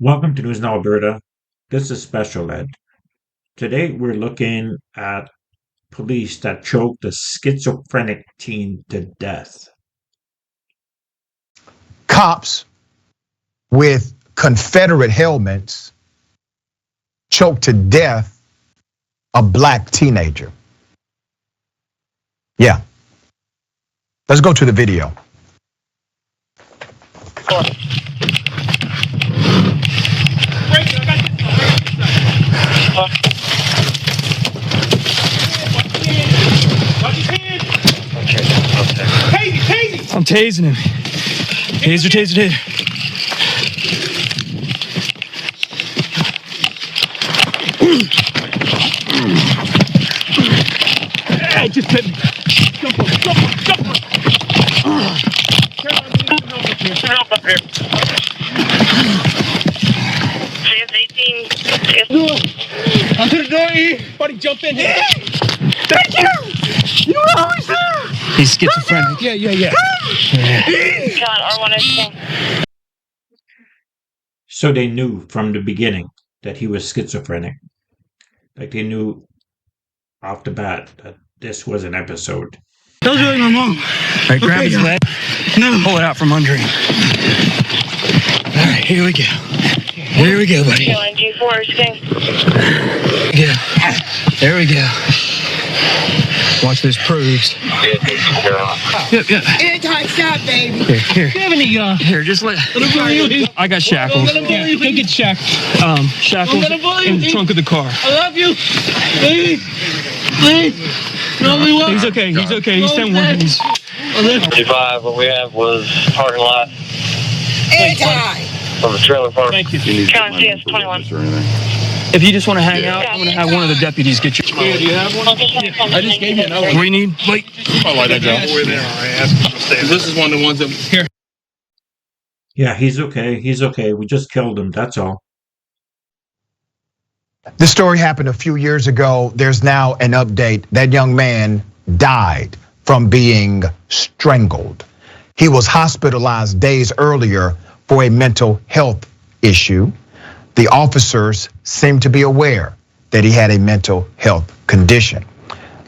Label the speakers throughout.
Speaker 1: Welcome to News Now Alberta. This is Special Ed. Today we're looking at police that choked a schizophrenic teen to death.
Speaker 2: Cops with Confederate helmets choked to death a black teenager. Yeah. Let's go to the video.
Speaker 3: I'm tasing him. Taser, taser, taser. Hey, just hit me. Jump on, jump on, jump on. Help up here. Onto the door here. Buddy, jump in here. Thank you. You were always there. He's schizophrenic. Yeah.
Speaker 4: John, R1
Speaker 1: So they knew from the beginning that he was schizophrenic. Like they knew off the bat that this was an episode.
Speaker 3: That was really my mom. All right, grab his leg. No. Pull it out from under him. All right, here we go. Here we go, buddy.
Speaker 4: G4 is king.
Speaker 3: Yeah. There we go. Watch those probes. Yep.
Speaker 5: Anti-shot, baby.
Speaker 3: Here. Do you have any, here, just let I got shackles.
Speaker 5: Let him bully you.
Speaker 3: Go get shackles. Shackles
Speaker 5: Let him bully you.
Speaker 3: in the trunk of the car.
Speaker 5: I love you. Please. No, we won't.
Speaker 3: He's okay. He's 10-1. He's...
Speaker 6: 55, what we have was parking lot
Speaker 5: Anti.
Speaker 6: of the trailer park.
Speaker 3: Thank you.
Speaker 4: John, CS 21.
Speaker 3: If you just want to hang out, I'm going to have one of the deputies get you.
Speaker 6: Do you have one?
Speaker 4: I just gave you another
Speaker 3: We need, wait.
Speaker 6: I'll light that down.
Speaker 5: This is one of the ones that here.
Speaker 1: Yeah, he's okay. We just killed him, that's all.
Speaker 2: This story happened a few years ago. There's now an update. That young man died from being strangled. He was hospitalized days earlier for a mental health issue. The officers seemed to be aware that he had a mental health condition.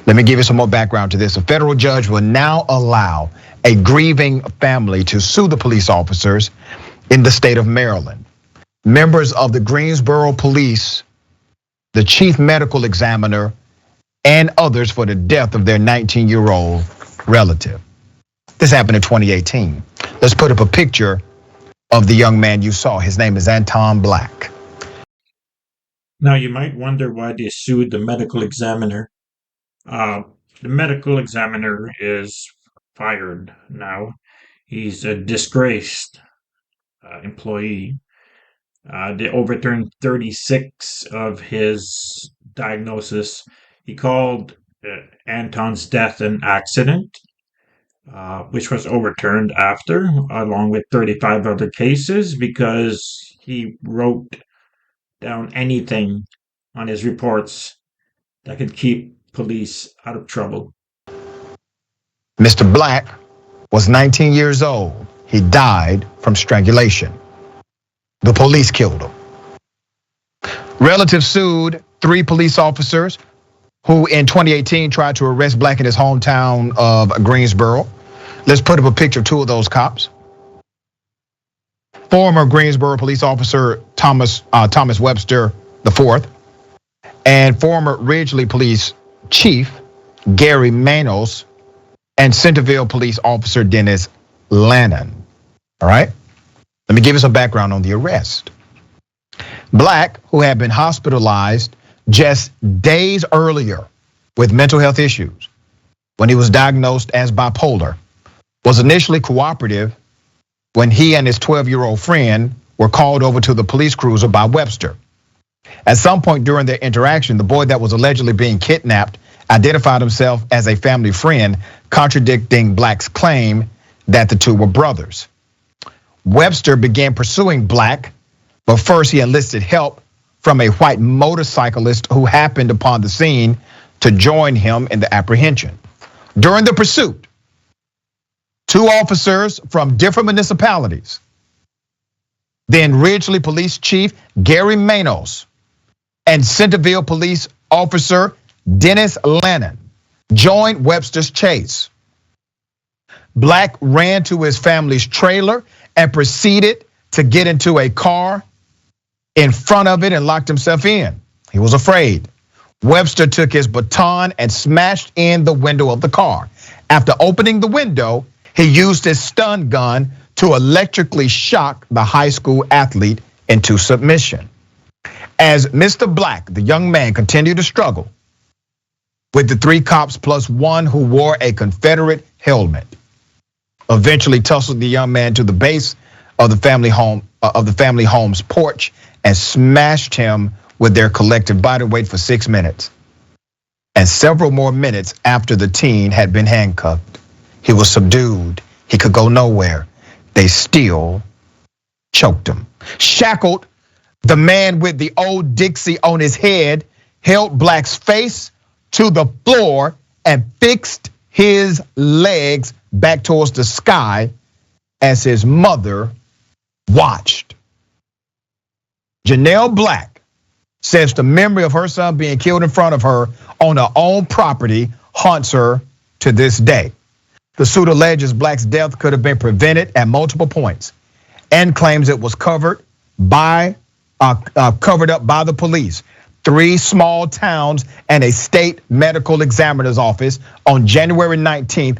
Speaker 2: Let me give you some more background to this. A federal judge will now allow a grieving family to sue the police officers in the state of Maryland. Members of the Greensboro Police, the chief medical examiner, and others for the death of their 19-year-old relative. This happened in 2018. Let's put up a picture of the young man you saw. His name is Anton Black.
Speaker 1: Now you might wonder why they sued the medical examiner. The medical examiner is fired now. He's a disgraced employee. They overturned 36 of his diagnosis. He called Anton's death an accident, which was overturned after, along with 35 other cases, because he wrote down anything on his reports that could keep police out of trouble.
Speaker 2: Mr. Black was 19 years old. He died from strangulation. The police killed him. Relatives sued 3 police officers who in 2018 tried to arrest Black in his hometown of Greensboro. Let's put up a picture of 2 of those cops. Former Greensboro police officer Thomas Webster IV and former Ridgely Police Chief Gary Manos and Centerville Police Officer Dennis Lannon. All right, let me give you some background on the arrest. Black, who had been hospitalized just days earlier with mental health issues when he was diagnosed as bipolar, was initially cooperative when he and his 12-year-old friend were called over to the police cruiser by Webster. At some point during their interaction, the boy that was allegedly being kidnapped identified himself as a family friend, contradicting Black's claim that the 2 were brothers. Webster began pursuing Black, but first he enlisted help from a white motorcyclist who happened upon the scene to join him in the apprehension. During the pursuit, 2 officers from different municipalities Then Ridgely Police Chief Gary Manos and Centerville Police Officer Dennis Lannon joined Webster's chase. Black ran to his family's trailer and proceeded to get into a car in front of it and locked himself in. He was afraid. Webster took his baton and smashed in the window of the car. After opening the window, he used his stun gun to electrically shock the high school athlete into submission. As Mr. Black, the young man, continued to struggle with the 3 cops plus one who wore a Confederate helmet, eventually tussled the young man to the base of the family home's porch and smashed him with their collective body weight for 6 minutes. And several more minutes after the teen had been handcuffed, he was subdued. He could go nowhere. They still choked him. Shackled, the man with the old Dixie on his head held Black's face to the floor and fixed his legs back towards the sky as his mother watched. Janelle Black says the memory of her son being killed in front of her on her own property haunts her to this day. The suit alleges Black's death could have been prevented at multiple points and claims it was covered up by the police. 3 small towns and a state medical examiner's office. On January 19th,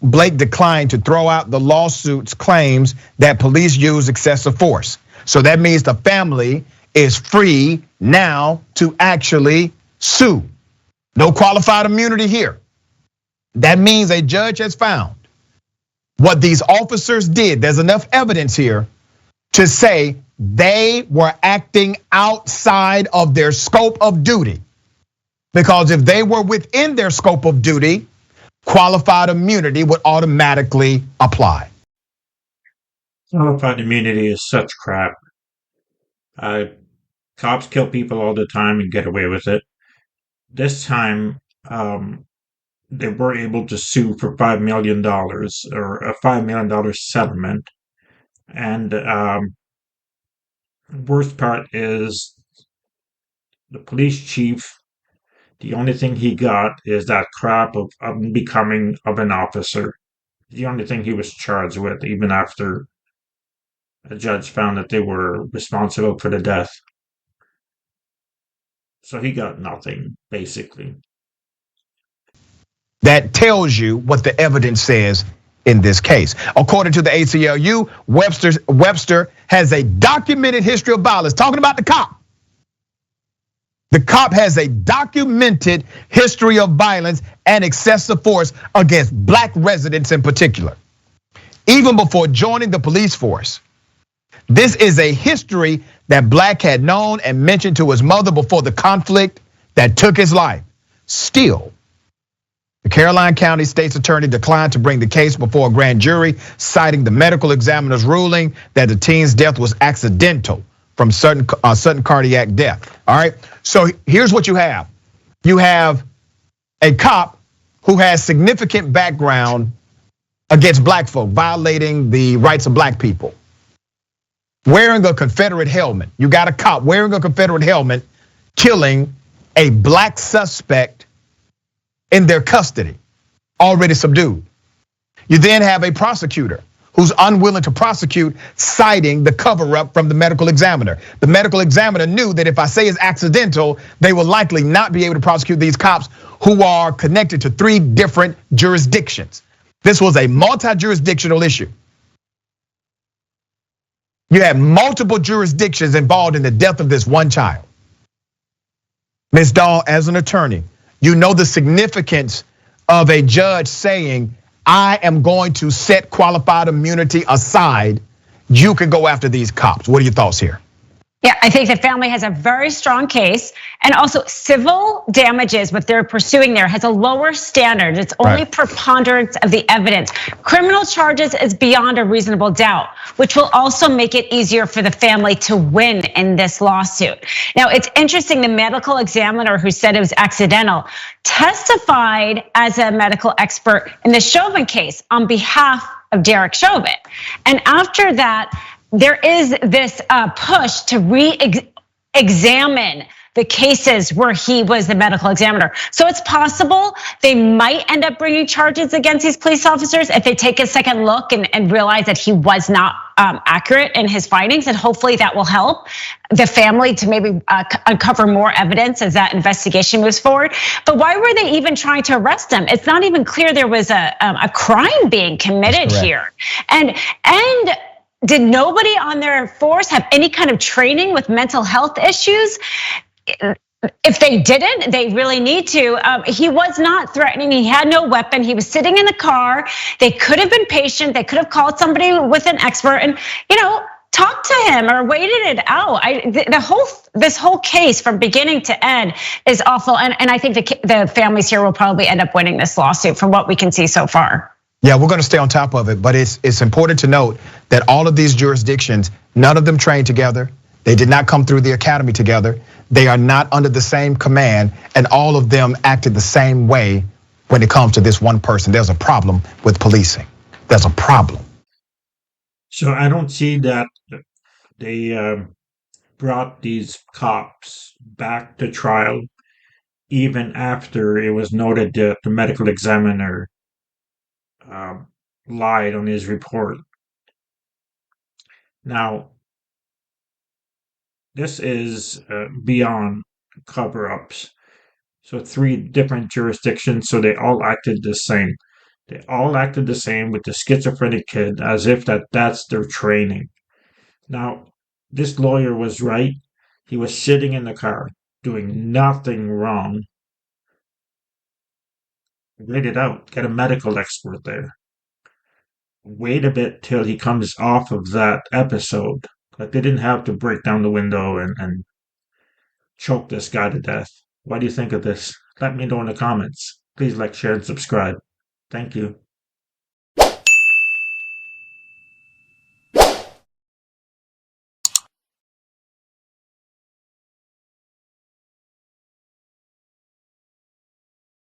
Speaker 2: Blake declined to throw out the lawsuit's claims that police used excessive force. So that means the family is free now to actually sue. No qualified immunity here. That means a judge has found what these officers did. There's enough evidence here to say they were acting outside of their scope of duty. Because if they were within their scope of duty, qualified immunity would automatically apply.
Speaker 1: Qualified immunity is such crap. Cops kill people all the time and get away with it. This time, they were able to sue for $5 million or a $5 million settlement. And worst part is the police chief, the only thing he got is that crap of becoming of an officer. The only thing he was charged with, even after a judge found that they were responsible for the death. So he got nothing, basically.
Speaker 2: That tells you what the evidence says in this case. According to the ACLU, Webster has a documented history of violence. Talking about the cop. The cop has a documented history of violence and excessive force against Black residents in particular, even before joining the police force. This is a history that Black had known and mentioned to his mother before the conflict that took his life. Still, the Caroline County State's attorney declined to bring the case before a grand jury, citing the medical examiner's ruling that the teen's death was accidental from sudden cardiac death. All right, so here's what you have. You have a cop who has significant background against Black folk, violating the rights of Black people, wearing a Confederate helmet. You got a cop wearing a Confederate helmet, killing a Black suspect in their custody, already subdued. You then have a prosecutor who's unwilling to prosecute, citing the cover-up from the medical examiner. The medical examiner knew that if I say it's accidental, they will likely not be able to prosecute these cops who are connected to 3 different jurisdictions. This was a multi-jurisdictional issue. You had multiple jurisdictions involved in the death of this one child. Ms. Dahl, as an attorney, you know the significance of a judge saying, I am going to set qualified immunity aside. You can go after these cops. What are your thoughts here?
Speaker 7: Yeah, I think the family has a very strong case, and also civil damages, what they're pursuing there has a lower standard. It's only preponderance of the evidence. Criminal charges is beyond a reasonable doubt, which will also make it easier for the family to win in this lawsuit. Now, it's interesting, the medical examiner who said it was accidental testified as a medical expert in the Chauvin case on behalf of Derek Chauvin. And after that, there is this push to re-examine the cases where he was the medical examiner. So it's possible they might end up bringing charges against these police officers if they take a second look and realize that he was not accurate in his findings, and hopefully that will help the family to maybe uncover more evidence as that investigation moves forward. But why were they even trying to arrest him? It's not even clear there was a crime being committed here. And did nobody on their force have any kind of training with mental health issues? If they didn't, they really need to. He was not threatening. He had no weapon. He was sitting in the car. They could have been patient. They could have called somebody with an expert and, talked to him or waited it out. This whole case from beginning to end is awful. And I think the families here will probably end up winning this lawsuit from what we can see so far.
Speaker 2: Yeah, we're going to stay on top of it, but it's important to note that all of these jurisdictions, none of them trained together. They did not come through the academy together. They are not under the same command, and all of them acted the same way when it comes to this one person. There's a problem with policing. There's a problem.
Speaker 1: So I don't see that they brought these cops back to trial even after it was noted that the medical examiner lied on his report. Now, this is beyond cover-ups. So 3 different jurisdictions, so they all acted the same. They all acted the same with the schizophrenic kid as if that's their training. Now, this lawyer was right. He was sitting in the car doing nothing wrong. Wait it out. Get a medical expert there. Wait a bit till he comes off of that episode. Like, they didn't have to break down the window and choke this guy to death. What do you think of this? Let me know in the comments. Please like, share, and subscribe. Thank you.